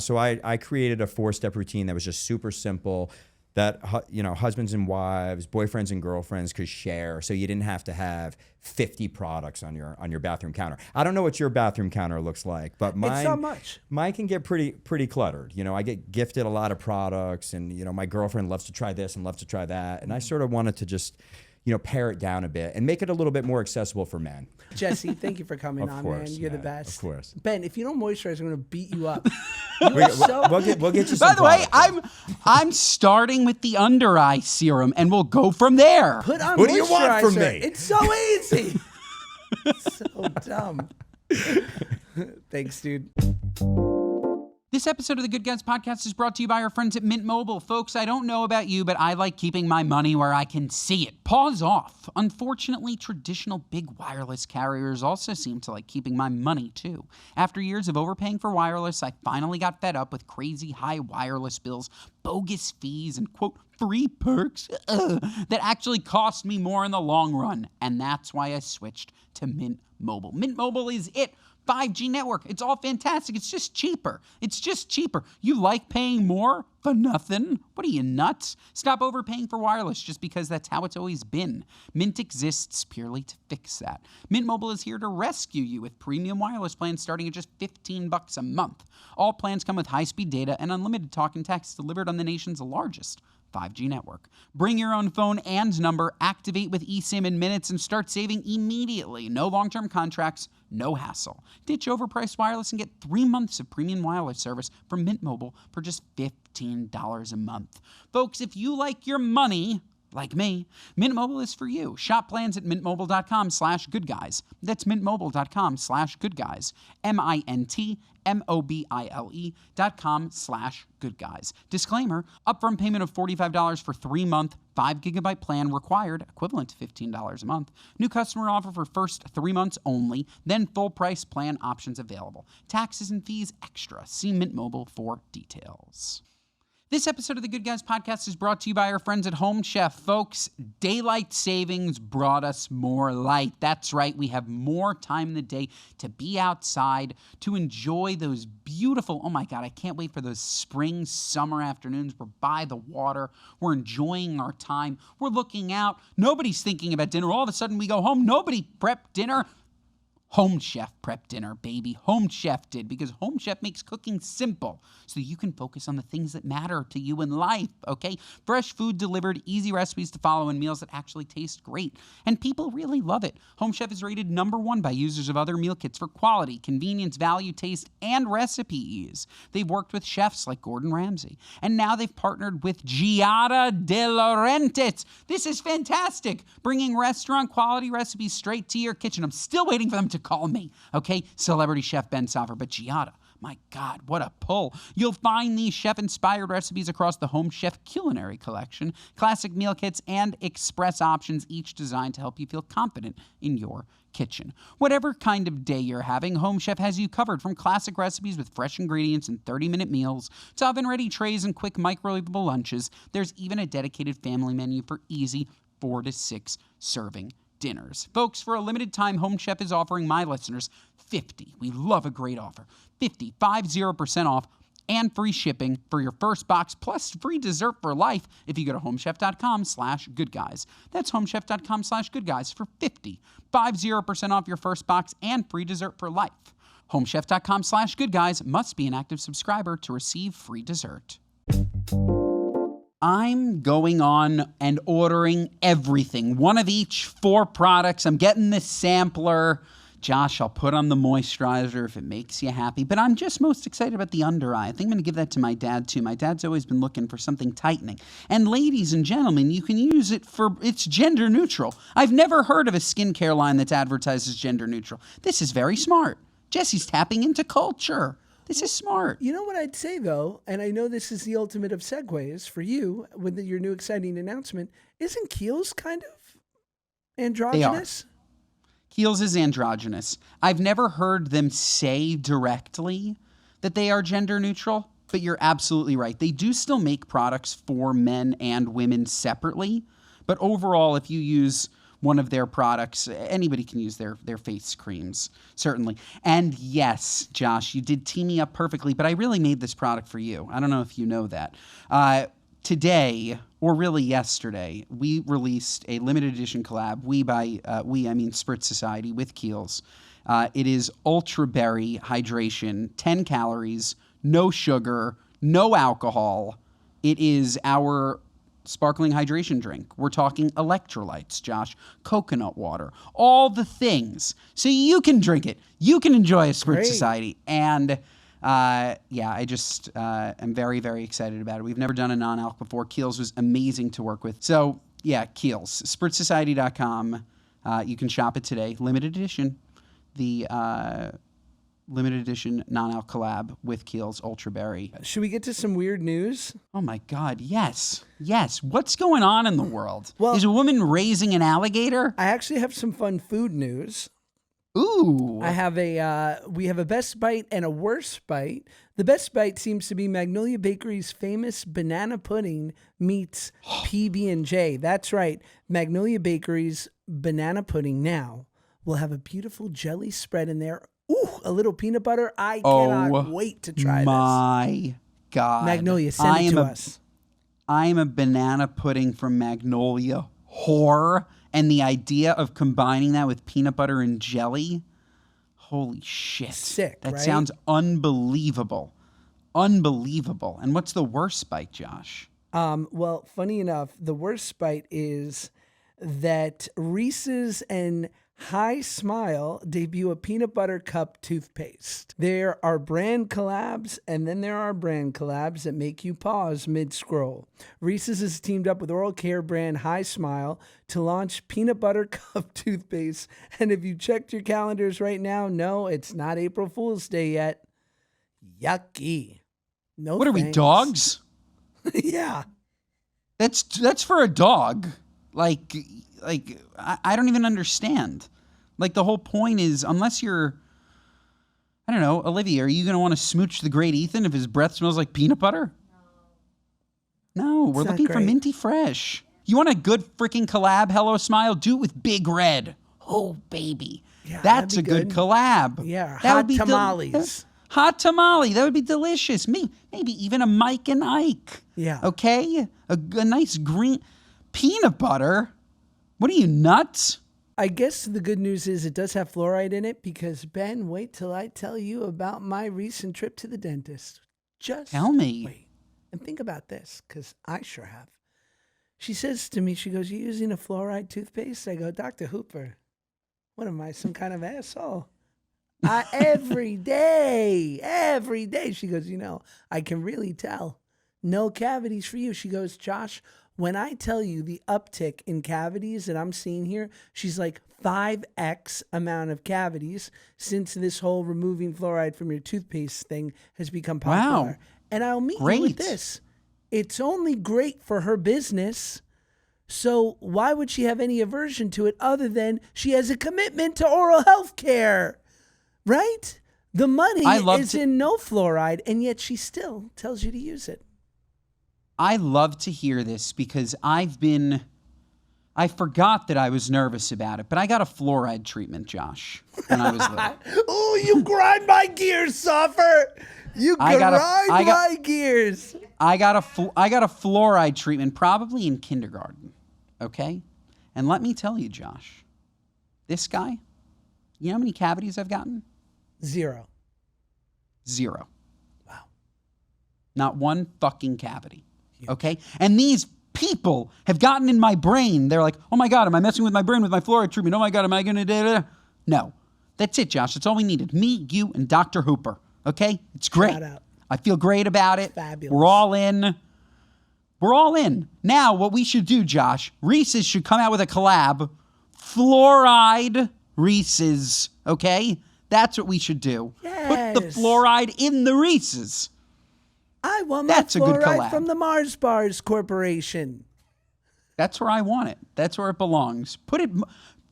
Speaker 4: So I created a 4-step routine that was just super simple that, husbands and wives, boyfriends and girlfriends could share. So you didn't have to have 50 products on your bathroom counter. I don't know what your bathroom counter looks like, but mine,
Speaker 1: it's not much.
Speaker 4: Mine can get pretty cluttered. I get gifted a lot of products and, my girlfriend loves to try this and loves to try that. And I sort of wanted to just, pare it down a bit and make it a little bit more accessible for men.
Speaker 1: Jesse, thank you for coming
Speaker 4: Of
Speaker 1: on,
Speaker 4: course,
Speaker 1: man. You're the
Speaker 4: man.
Speaker 1: best.
Speaker 4: Of course.
Speaker 1: Ben, if you don't moisturize, I'm going to beat you up.
Speaker 4: We'll get you some
Speaker 2: By the way,
Speaker 4: product.
Speaker 2: I'm starting with the under eye serum, and we'll go from there.
Speaker 1: Put on
Speaker 4: What do you want from
Speaker 1: moisturizer.
Speaker 4: me?
Speaker 1: It's so easy. So dumb. Thanks, dude.
Speaker 2: This episode of the Good Guys Podcast is brought to you by our friends at Mint Mobile. Folks, I don't know about you, but I like keeping my money where I can see it. Pause off. Unfortunately, traditional big wireless carriers also seem to like keeping my money too. After years of overpaying for wireless, I finally got fed up with crazy high wireless bills, bogus fees, and quote, free perks that actually cost me more in the long run. And that's why I switched to Mint Mobile. Mint Mobile is it. 5G network. It's all fantastic. It's just cheaper. You like paying more for nothing? What are you, nuts? Stop overpaying for wireless just because that's how it's always been. Mint exists purely to fix that. Mint Mobile is here to rescue you with premium wireless plans starting at just $15 a month. All plans come with high-speed data and unlimited talk and text delivered on the nation's largest 5G network. Bring your own phone and number, activate with eSIM in minutes, and start saving immediately. No long-term contracts, no hassle. Ditch overpriced wireless and get 3 months of premium wireless service from Mint Mobile for just $15 a month. Folks, if you like your money, like me, Mint Mobile is for you. Shop plans at mintmobile.com/goodguys. That's mintmobile.com/goodguys. mintmobile.com/goodguys. Disclaimer, upfront payment of $45 for 3 month, 5 gigabyte plan required, equivalent to $15 a month. New customer offer for first 3 months only, then full price plan options available. Taxes and fees extra. See Mint Mobile for details. This episode of the Good Guys Podcast is brought to you by our friends at Home Chef. Folks, daylight savings brought us more light. That's right, we have more time in the day to be outside, to enjoy those beautiful, oh my God, I can't wait for those spring, summer afternoons. We're by the water, we're enjoying our time, we're looking out, nobody's thinking about dinner. All of a sudden we go home, nobody prepped dinner. Home Chef prepped dinner, baby. Home Chef did, because Home Chef makes cooking simple so you can focus on the things that matter to you in life, okay? Fresh food delivered, easy recipes to follow, and meals that actually taste great. And people really love it. Home Chef is rated #1 by users of other meal kits for quality, convenience, value, taste, and recipe ease. They've worked with chefs like Gordon Ramsay, and now they've partnered with Giada De Laurentiis. This is fantastic, bringing restaurant quality recipes straight to your kitchen. I'm still waiting for them to call me, okay? Celebrity chef Ben Soffer, but Giada, my God, what a pull. You'll find these chef-inspired recipes across the Home Chef culinary collection, classic meal kits, and express options, each designed to help you feel confident in your kitchen. Whatever kind of day you're having, Home Chef has you covered, from classic recipes with fresh ingredients and 30-minute meals to oven-ready trays and quick microwavable lunches. There's even a dedicated family menu for easy 4 to 6 serving dinners. Folks, for a limited time, Home Chef is offering my listeners 50. We love a great offer. 50% off and free shipping for your first box, plus free dessert for life if you go to homechef.com/goodguys. That's homechef.com/goodguys for 50% off your first box and free dessert for life. Homechef.com/goodguys. Must be an active subscriber to receive free dessert. I'm going on and ordering everything. One of each, 4 products. I'm getting this sampler. Josh, I'll put on the moisturizer if it makes you happy. But I'm just most excited about the under eye. I think I'm going to give that to my dad, too. My dad's always been looking for something tightening. And ladies and gentlemen, you can use it for, it's gender neutral. I've never heard of a skincare line that's advertised as gender neutral. This is very smart. Jesse's tapping into culture. This is smart.
Speaker 1: You know what I'd say, though, and I know this is the ultimate of segues for you with your new exciting announcement, isn't Kiehl's kind of androgynous?
Speaker 2: Kiehl's is androgynous. I've never heard them say directly that they are gender neutral, but you're absolutely right. They do still make products for men and women separately, but overall, if you use one of their products, anybody can use their face creams, certainly. And yes, Josh, you did tee me up perfectly, but I really made this product for you. I don't know if you know that. Today, or really yesterday, we released a limited edition collab. I mean Spritz Society with Kiehl's. It is Ultra Berry Hydration, 10 calories, no sugar, no alcohol. It is our sparkling hydration drink. We're talking electrolytes, Josh, coconut water, all the things. So you can drink it. You can enjoy a Spritz
Speaker 1: Great.
Speaker 2: Society. And I just am very, very excited about it. We've never done a non-alc before. Kiehl's was amazing to work with. So yeah, Kiehl's, SpritzSociety.com. You can shop it today. Limited edition. The limited edition non-alc collab with Kiehl's Ultra Berry.
Speaker 1: Should we get to some weird news?
Speaker 2: Oh my God, yes. Yes. What's going on in the world?
Speaker 1: Well-
Speaker 2: Is a woman raising an alligator?
Speaker 1: I actually have some fun food news.
Speaker 2: Ooh.
Speaker 1: We have a best bite and a worst bite. The best bite seems to be Magnolia Bakery's famous banana pudding meets PB&J. That's right. Magnolia Bakery's banana pudding now will have a beautiful jelly spread in there. Ooh, a little peanut butter. I cannot wait to try
Speaker 2: My God.
Speaker 1: Magnolia, send it to us.
Speaker 2: I am a banana pudding from Magnolia whore. And the idea of combining that with peanut butter and jelly, holy shit.
Speaker 1: Sick,
Speaker 2: That
Speaker 1: right?
Speaker 2: sounds unbelievable. Unbelievable. And what's the worst bite, Josh?
Speaker 1: Well, funny enough, the worst bite is that Reese's and High Smile debut a peanut butter cup toothpaste. There are brand collabs, and then there are brand collabs that make you pause mid-scroll. Reese's has teamed up with oral care brand High Smile to launch peanut butter cup toothpaste. And if you checked your calendars right now, no, it's not April Fool's Day yet. Yucky. No,
Speaker 2: What are we,
Speaker 1: thanks.
Speaker 2: dogs?
Speaker 1: Yeah.
Speaker 2: That's for a dog. Like I don't even understand. Like the whole point is, unless you're, I don't know, Olivia, are you going to want to smooch the great Ethan if his breath smells like peanut butter? No, we're
Speaker 1: not
Speaker 2: looking for
Speaker 1: great.
Speaker 2: minty fresh. You want a good freaking collab, Hello Smile? Do it with Big Red. Oh, baby.
Speaker 1: Yeah,
Speaker 2: That's a
Speaker 1: that'd be
Speaker 2: good
Speaker 1: good.
Speaker 2: collab.
Speaker 1: Yeah,
Speaker 2: That
Speaker 1: hot
Speaker 2: would be
Speaker 1: tamales.
Speaker 2: Hot tamale. That would be delicious. Maybe even a Mike and Ike.
Speaker 1: Yeah.
Speaker 2: Okay? A nice green peanut butter. What are you, nuts?
Speaker 1: I guess the good news is it does have fluoride in it because, Ben, wait till I tell you about my recent trip to the dentist. Just
Speaker 2: Tell me.
Speaker 1: wait. And think about this, because I sure have. She says to me, she goes, "You using a fluoride toothpaste?" I go, "Dr. Hooper, what am I, some kind of asshole?" Every day. She goes, "You know, I can really tell. No cavities for you." She goes, "Josh, when I tell you the uptick in cavities that I'm seeing here," she's like 5x amount of cavities since this whole removing fluoride from your toothpaste thing has become popular.
Speaker 2: Wow.
Speaker 1: And I'll meet you
Speaker 2: Great.
Speaker 1: with this. It's only great for her business. So why would she have any aversion to it other than she has a commitment to oral health care, right? The money is in no fluoride, and yet she still tells you to use it.
Speaker 2: I love to hear this because I forgot that I was nervous about it, but I got a fluoride treatment, Josh, when I was little.
Speaker 1: Oh, you grind my gears, Suffer. You grind my gears.
Speaker 2: I got a fluoride treatment probably in kindergarten, okay? And let me tell you, Josh, this guy, you know how many cavities I've gotten?
Speaker 1: 0.
Speaker 2: 0.
Speaker 1: Wow.
Speaker 2: Not one fucking cavity, okay? And these people have gotten in my brain. They're like, "Oh my God, am I messing with my brain with my fluoride treatment? Oh my God, am I going to do?" No. That's it, Josh. That's all we needed. Me, you, and Dr. Hooper. Okay? It's great.
Speaker 1: Shout out.
Speaker 2: I feel great about it.
Speaker 1: Fabulous.
Speaker 2: We're all in. We're all in. Now, what we should do, Josh, Reese's should come out with a collab. Fluoride Reese's. Okay? That's what we should do.
Speaker 1: Yes.
Speaker 2: Put the fluoride in the Reese's.
Speaker 1: I want my
Speaker 2: That's a good
Speaker 1: fluoride
Speaker 2: collab.
Speaker 1: from the Mars Bars Corporation.
Speaker 2: That's where I want it. That's where it belongs.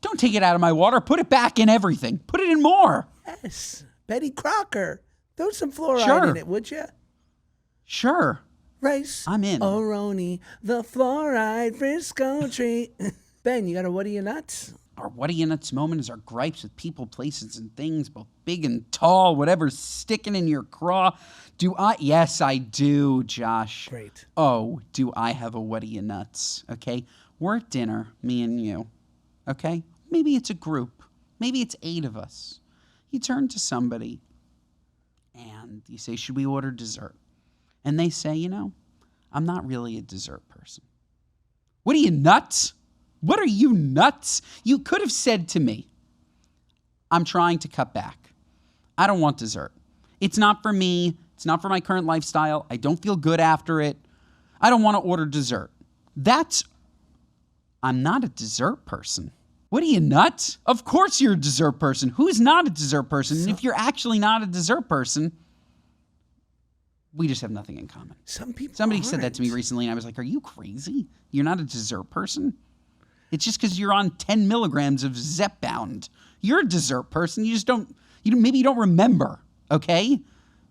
Speaker 2: Don't take it out of my water. Put it back in everything. Put it in more.
Speaker 1: Yes. Betty Crocker. Throw some fluoride
Speaker 2: Sure.
Speaker 1: in it, would you?
Speaker 2: Sure.
Speaker 1: Rice.
Speaker 2: I'm in.
Speaker 1: Oroni, the fluoride Frisco treat. Ben, you got a what are you nuts?
Speaker 2: Our what are you nuts moment is our gripes with people, places, and things, both big and tall, whatever's sticking in your craw. Do I? Yes, I do, Josh.
Speaker 1: Great.
Speaker 2: Oh, do I have a what are you nuts? Okay. We're at dinner, me and you. Okay? Maybe it's a group. Maybe it's 8 of us. You turn to somebody and you say, "Should we order dessert?" And they say, "You know, I'm not really a dessert person." What are you, nuts? What are you, nuts? You could have said to me, I'm trying to cut back. I don't want dessert. It's not for me. It's not for my current lifestyle. I don't feel good after it. I don't want to order dessert. I'm not a dessert person. What are you, nuts? Of course you're a dessert person. Who's not a dessert person? And if you're actually not a dessert person, we just have nothing in common. Somebody said that to me recently, and I was like, are you crazy? You're not a dessert person? It's just because you're on 10 milligrams of Zepbound. You're a dessert person. You just maybe you don't remember, okay?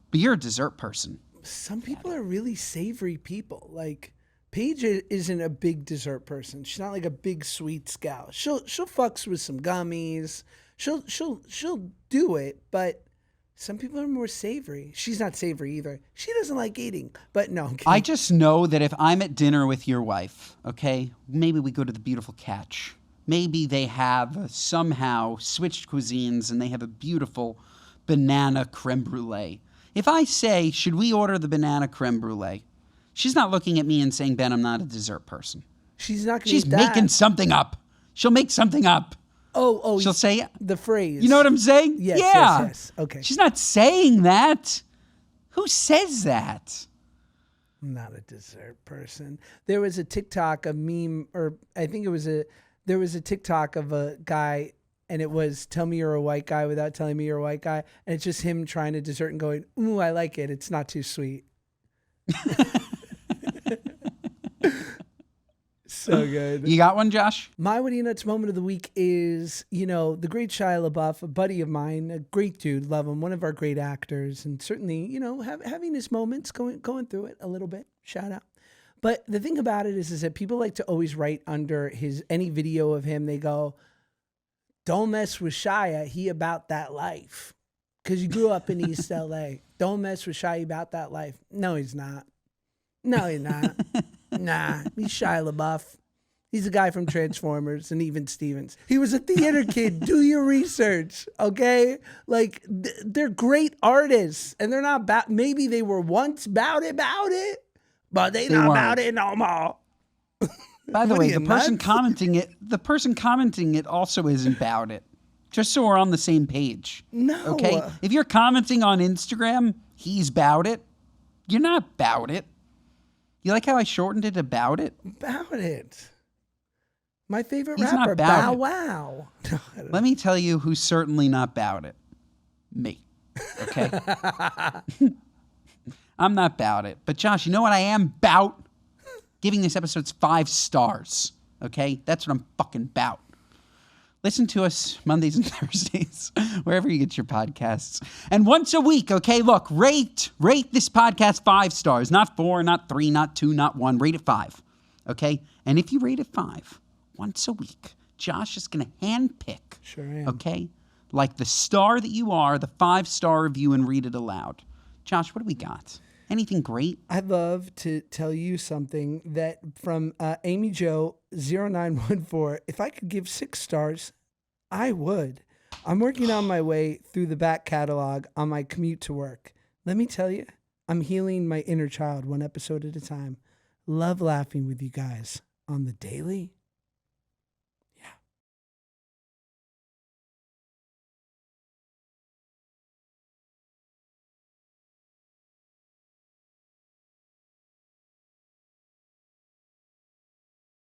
Speaker 2: But you're a dessert person.
Speaker 1: Some people are really savory people. Like, Paige isn't a big dessert person. She's not like a big sweets gal. She'll fucks with some gummies. She'll do it, but some people are more savory. She's not savory either. She doesn't like eating, but no.
Speaker 2: I just know that if I'm at dinner with your wife, okay, maybe we go to the Beautiful Catch. Maybe they have somehow switched cuisines and they have a beautiful banana creme brulee. If I say, should we order the banana creme brulee? She's not looking at me and saying, Ben, I'm not a dessert person.
Speaker 1: She's not going to
Speaker 2: She's making something up. She'll make something up.
Speaker 1: Oh,
Speaker 2: she'll say
Speaker 1: the phrase.
Speaker 2: You know what I'm saying?
Speaker 1: Yes,
Speaker 2: yeah.
Speaker 1: yes. Okay.
Speaker 2: She's not saying that. Who says that?
Speaker 1: I'm not a dessert person. There was a TikTok, a meme, or I think there was a TikTok of a guy, and it was, tell me you're a white guy without telling me you're a white guy. And it's just him trying a dessert and going, ooh, I like it. It's not too sweet. So good.
Speaker 2: You got one, Josh?
Speaker 1: My What Are You Nuts moment of the week is, the great Shia LaBeouf, a buddy of mine, a great dude, love him, one of our great actors, and certainly, having his moments, going through it a little bit. Shout out. But the thing about it is that people like to always write under any video of him, they go, don't mess with Shia, he about that life. Because you grew up in East LA. Don't mess with Shia about that life. No, he's not. No, he's not. Nah, he's Shia LaBeouf. He's a guy from Transformers and Even Stevens. He was a theater kid. Do your research, okay? Like, they're great artists, and they're not maybe they were once about it, but they not about it no more.
Speaker 2: By the way, the person commenting it also isn't about it. Just so we're on the same page.
Speaker 1: No.
Speaker 2: Okay? If you're commenting on Instagram, he's about it. You're not about it. You like how I shortened it about it?
Speaker 1: About it. My favorite
Speaker 2: He's
Speaker 1: rapper,
Speaker 2: not Bow
Speaker 1: Wow.
Speaker 2: Let me tell you who's certainly not about it. Me. Okay? I'm not about it. But Josh, you know what I am about? Giving this episode 5 stars. Okay? That's what I'm fucking about. Listen to us Mondays and Thursdays, wherever you get your podcasts. And once a week, okay, look, rate this podcast 5 stars. Not 4, not 3, not 2, not 1. Rate it 5, okay? And if you rate it 5, once a week, Josh is going to handpick,
Speaker 1: sure am.
Speaker 2: Okay, like the star that you are, the 5-star review, and read it aloud. Josh, what do we got? Anything great?
Speaker 1: I'd love to tell you something that from Amy Jo 0914. If I could give 6 stars, I would. I'm working on my way through the back catalog on my commute to work. Let me tell you, I'm healing my inner child one episode at a time. Love laughing with you guys on the daily.